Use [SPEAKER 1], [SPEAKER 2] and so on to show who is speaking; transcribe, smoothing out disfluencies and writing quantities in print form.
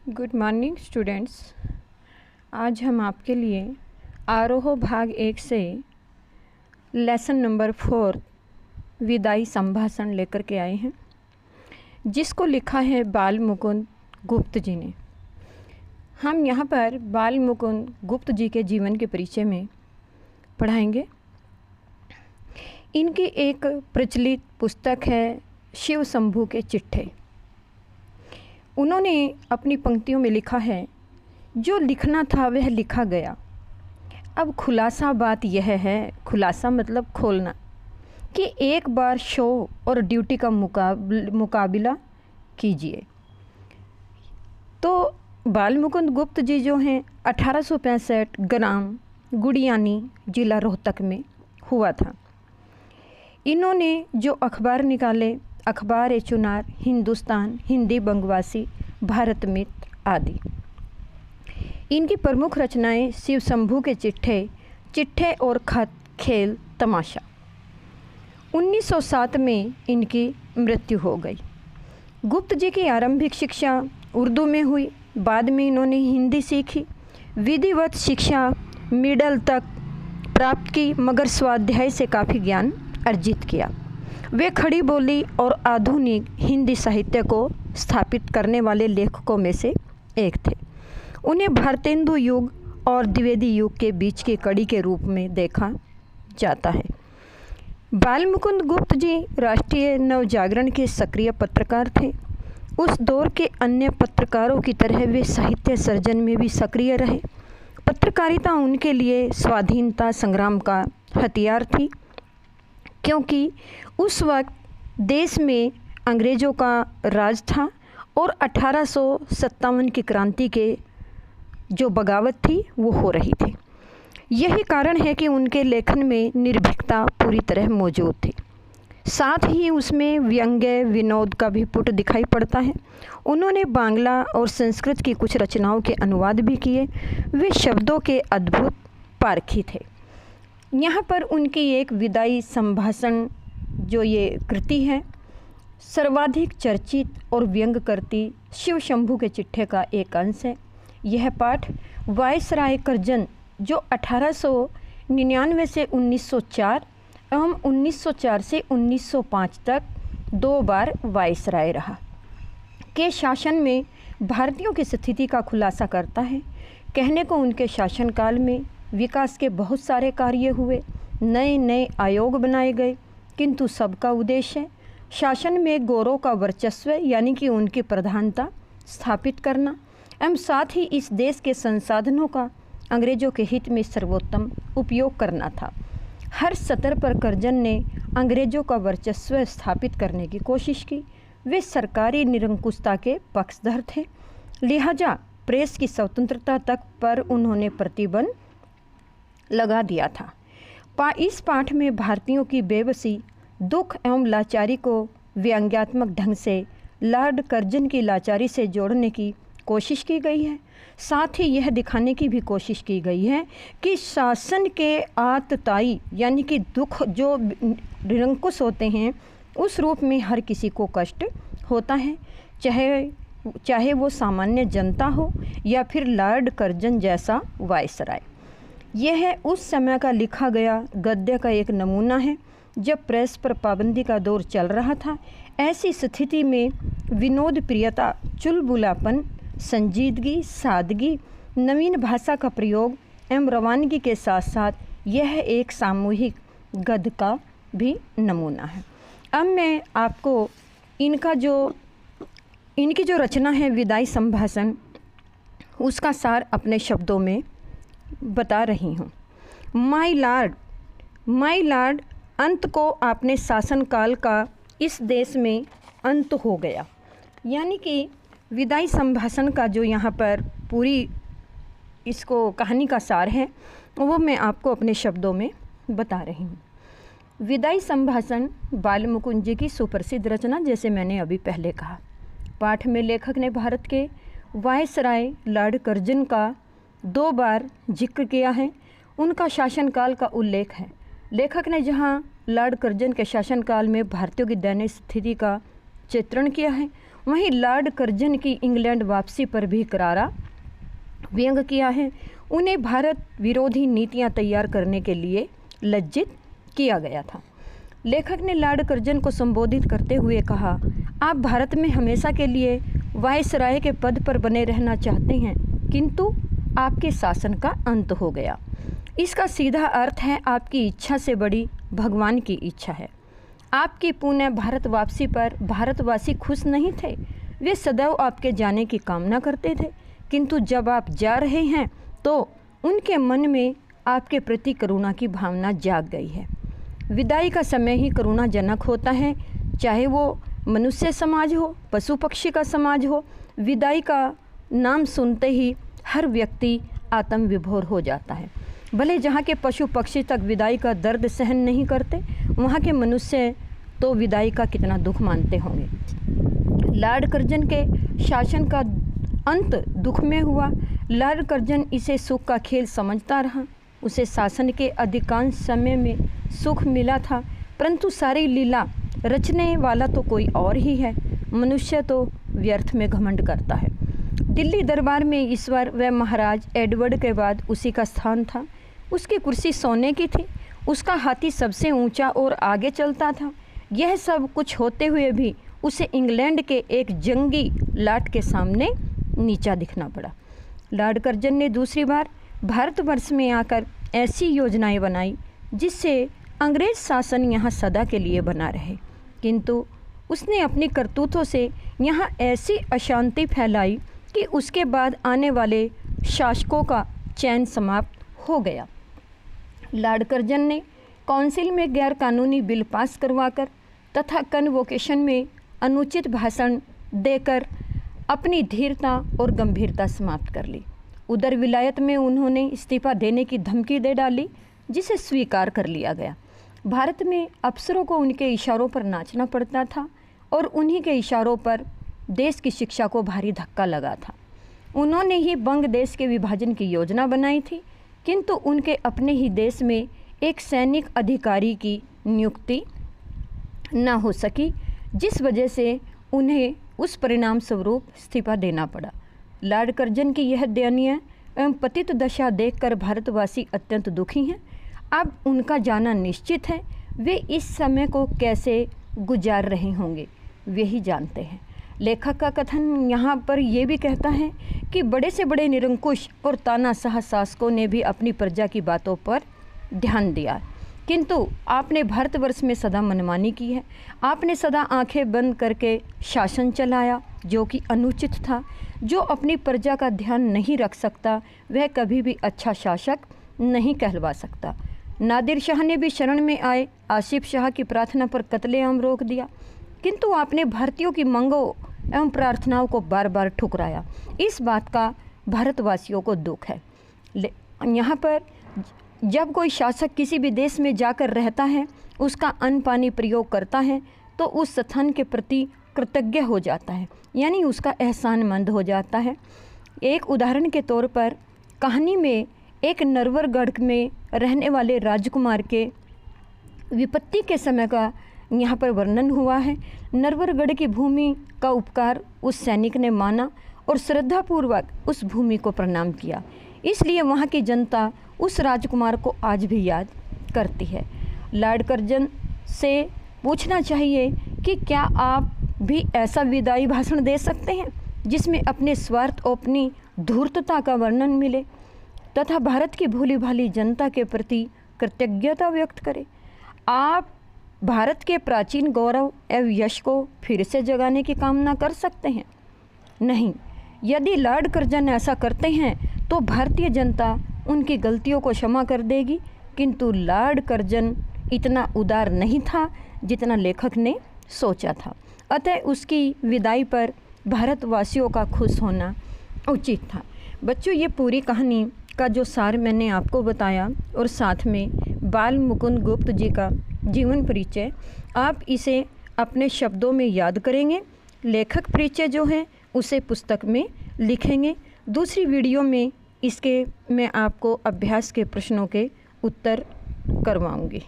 [SPEAKER 1] Good morning students. आज हम आपके लिए आरोह भाग 1 से लेसन नंबर 4 विदाई संभाषण लेकर के आए हैं, जिसको लिखा है बाल मुकुंद गुप्त जी ने। हम यहाँ पर बाल मुकुंद गुप्त जी के जीवन के परिचय में पढ़ाएंगे। इनकी एक प्रचलित पुस्तक है शिव शंभू के चिट्ठे। उन्होंने अपनी पंक्तियों में लिखा है, जो लिखना था वह लिखा गया। अब खुलासा बात यह है, खुलासा मतलब खोलना, कि एक बार शो और ड्यूटी का मुकाबला कीजिए। तो बाल मुकुंद गुप्त जी जो हैं 1865 ग्राम गुड़ियानी जिला रोहतक में हुआ था। इन्होंने जो अखबार निकाले, अखबार-ए-चुनार, हिंदुस्तान, हिंदी बंगवासी, भारत मित्र आदि। इनकी प्रमुख रचनाएं शिव शंभू के चिट्ठे और खत, खेल, तमाशा। 1907 में इनकी मृत्यु हो गई। गुप्त जी की आरंभिक शिक्षा उर्दू में हुई। बाद में इन्होंने हिंदी सीखी, विधिवत शिक्षा मिडल तक प्राप्त की, मगर स्वाध्याय से काफ़ी ज्ञान अर्जित किया। वे खड़ी बोली और आधुनिक हिंदी साहित्य को स्थापित करने वाले लेखकों में से एक थे। उन्हें भारतेंदु युग और द्विवेदी युग के बीच की कड़ी के रूप में देखा जाता है। बाल मुकुंद गुप्त जी राष्ट्रीय नवजागरण के सक्रिय पत्रकार थे। उस दौर के अन्य पत्रकारों की तरह वे साहित्य सर्जन में भी सक्रिय रहे। पत्रकारिता उनके लिए स्वाधीनता संग्राम का हथियार थी, क्योंकि उस वक्त देश में अंग्रेज़ों का राज था और 1857 की क्रांति के जो बगावत थी वो हो रही थी। यही कारण है कि उनके लेखन में निर्भीकता पूरी तरह मौजूद थी। साथ ही उसमें व्यंग्य विनोद का भी पुट दिखाई पड़ता है। उन्होंने बांग्ला और संस्कृत की कुछ रचनाओं के अनुवाद भी किए। वे शब्दों के अद्भुत पारखी थे। यहाँ पर उनकी एक विदाई संभाषण जो ये कृति है, सर्वाधिक चर्चित और व्यंग करती शिव शंभू के चिट्ठे का एक अंश है। यह पाठ वायसराय करजन जो 1899 से 1904 एवं 1904 से 1905 तक 2 बार वायसराय रहा, के शासन में भारतीयों की स्थिति का खुलासा करता है। कहने को उनके शासनकाल में विकास के बहुत सारे कार्य हुए, नए नए आयोग बनाए गए, किंतु सबका उद्देश्य शासन में गौरों का वर्चस्व यानी कि उनकी प्रधानता स्थापित करना एवं साथ ही इस देश के संसाधनों का अंग्रेज़ों के हित में सर्वोत्तम उपयोग करना था। हर स्तर पर करजन ने अंग्रेज़ों का वर्चस्व स्थापित करने की कोशिश की। वे सरकारी निरंकुशता के पक्षधर थे, लिहाजा प्रेस की स्वतंत्रता तक पर उन्होंने प्रतिबंध लगा दिया था। इस पाठ में भारतीयों की बेबसी, दुख एवं लाचारी को व्यंग्यात्मक ढंग से लॉर्ड कर्जन की लाचारी से जोड़ने की कोशिश की गई है। साथ ही यह दिखाने की भी कोशिश की गई है कि शासन के आतताई यानी कि दुख जो निरंकुश होते हैं उस रूप में हर किसी को कष्ट होता है, चाहे वो सामान्य जनता हो या फिर लॉर्ड कर्जन जैसा वायसराय। यह उस समय का लिखा गया गद्य का एक नमूना है जब प्रेस पर पाबंदी का दौर चल रहा था। ऐसी स्थिति में विनोद प्रियता, चुलबुलापन, संजीदगी, सादगी, नवीन भाषा का प्रयोग एवं रवानगी के साथ साथ यह एक सामूहिक गद्य का भी नमूना है। अब मैं आपको इनकी जो रचना है विदाई संभाषण, उसका सार अपने शब्दों में बता रही हूँ। माय लॉर्ड, अंत को आपने शासनकाल का इस देश में अंत हो गया। यानी कि विदाई संभाषण का जो यहाँ पर पूरी इसको कहानी का सार है वो मैं आपको अपने शब्दों में बता रही हूँ। विदाई संभाषण बाल मुकुंद जी की सुप्रसिद्ध रचना, जैसे मैंने अभी पहले कहा। पाठ में लेखक ने भारत के वायसराय लॉर्ड कर्जन का 2 बार जिक्र किया है। उनका शासनकाल का उल्लेख है। लेखक ने जहाँ लॉर्ड कर्जन के शासनकाल में भारतीयों की दयनीय स्थिति का चित्रण किया है, वहीं लॉर्ड कर्जन की इंग्लैंड वापसी पर भी करारा व्यंग किया है। उन्हें भारत विरोधी नीतियां तैयार करने के लिए लज्जित किया गया था। लेखक ने लॉर्ड कर्जन को संबोधित करते हुए कहा, आप भारत में हमेशा के लिए वायसराय के पद पर बने रहना चाहते हैं, किंतु आपके शासन का अंत हो गया। इसका सीधा अर्थ है आपकी इच्छा से बड़ी भगवान की इच्छा है। आपकी पुनः भारत वापसी पर भारतवासी खुश नहीं थे। वे सदैव आपके जाने की कामना करते थे, किंतु जब आप जा रहे हैं तो उनके मन में आपके प्रति करुणा की भावना जाग गई है। विदाई का समय ही करुणाजनक होता है, चाहे वो मनुष्य समाज हो, पशु पक्षी का समाज हो। विदाई का नाम सुनते ही हर व्यक्ति आत्म विभोर हो जाता है। भले जहाँ के पशु पक्षी तक विदाई का दर्द सहन नहीं करते, वहाँ के मनुष्य तो विदाई का कितना दुख मानते होंगे। लॉर्ड कर्जन के शासन का अंत दुख में हुआ। लॉर्ड कर्जन इसे सुख का खेल समझता रहा। उसे शासन के अधिकांश समय में सुख मिला था, परंतु सारी लीला रचने वाला तो कोई और ही है। मनुष्य तो व्यर्थ में घमंड करता है। दिल्ली दरबार में ईश्वर व महाराज एडवर्ड के बाद उसी का स्थान था। उसकी कुर्सी सोने की थी, उसका हाथी सबसे ऊंचा और आगे चलता था। यह सब कुछ होते हुए भी उसे इंग्लैंड के एक जंगी लाट के सामने नीचा दिखना पड़ा। लॉर्ड कर्जन ने दूसरी बार भारतवर्ष में आकर ऐसी योजनाएं बनाई जिससे अंग्रेज शासन यहाँ सदा के लिए बना रहे, किंतु उसने अपनी करतूतों से यहाँ ऐसी अशांति फैलाई कि उसके बाद आने वाले शासकों का चैन समाप्त हो गया। लॉर्ड कर्जन ने काउंसिल में गैर कानूनी बिल पास करवाकर तथा कन्वोकेशन में अनुचित भाषण देकर अपनी धीरता और गंभीरता समाप्त कर ली। उधर विलायत में उन्होंने इस्तीफा देने की धमकी दे डाली, जिसे स्वीकार कर लिया गया। भारत में अफसरों को उनके इशारों पर नाचना पड़ता था और उन्हीं के इशारों पर देश की शिक्षा को भारी धक्का लगा था। उन्होंने ही बंग देश के विभाजन की योजना बनाई थी, किंतु उनके अपने ही देश में एक सैनिक अधिकारी की नियुक्ति न हो सकी, जिस वजह से उन्हें उस परिणाम स्वरूप इस्तीफा देना पड़ा। लॉर्ड कर्जन की यह दयनीय एवं पतित दशा देखकर भारतवासी अत्यंत दुखी हैं। अब उनका जाना निश्चित है। वे इस समय को कैसे गुजार रहे होंगे वे ही जानते हैं। लेखक का कथन यहाँ पर यह भी कहता है कि बड़े से बड़े निरंकुश और तानाशाह शासकों ने भी अपनी प्रजा की बातों पर ध्यान दिया, किंतु आपने भारतवर्ष में सदा मनमानी की है। आपने सदा आंखें बंद करके शासन चलाया, जो कि अनुचित था। जो अपनी प्रजा का ध्यान नहीं रख सकता वह कभी भी अच्छा शासक नहीं कहलवा सकता। नादिर शाह ने भी शरण में आए आसिफ शाह की प्रार्थना पर कत्लेआम रोक दिया, किंतु आपने भारतीयों की मांगों एवं प्रार्थनाओं को बार बार ठुकराया। इस बात का भारतवासियों को दुख है। यहाँ पर जब कोई शासक किसी भी देश में जाकर रहता है, उसका अन्न पानी प्रयोग करता है, तो उस स्थान के प्रति कृतज्ञ हो जाता है, यानी उसका एहसानमंद हो जाता है। एक उदाहरण के तौर पर कहानी में एक नरवरगढ़ में रहने वाले राजकुमार के विपत्ति के समय का यहाँ पर वर्णन हुआ है। नरवरगढ़ की भूमि का उपकार उस सैनिक ने माना और श्रद्धापूर्वक उस भूमि को प्रणाम किया, इसलिए वहाँ की जनता उस राजकुमार को आज भी याद करती है। लॉर्ड कर्जन से पूछना चाहिए कि क्या आप भी ऐसा विदाई भाषण दे सकते हैं जिसमें अपने स्वार्थ और अपनी धूर्तता का वर्णन मिले तथा भारत की भोली भाली जनता के प्रति कृतज्ञता व्यक्त करें। आप भारत के प्राचीन गौरव एवं यश को फिर से जगाने की कामना कर सकते हैं? नहीं। यदि लॉर्ड कर्जन ऐसा करते हैं तो भारतीय जनता उनकी गलतियों को क्षमा कर देगी, किंतु लॉर्ड कर्जन इतना उदार नहीं था जितना लेखक ने सोचा था। अतः उसकी विदाई पर भारतवासियों का खुश होना उचित था। बच्चों, ये पूरी कहानी का जो सार मैंने आपको बताया और साथ में बाल मुकुंद गुप्त जी का जीवन परिचय, आप इसे अपने शब्दों में याद करेंगे। लेखक परिचय जो है उसे पुस्तक में लिखेंगे। दूसरी वीडियो में इसके मैं आपको अभ्यास के प्रश्नों के उत्तर करवाऊंगी।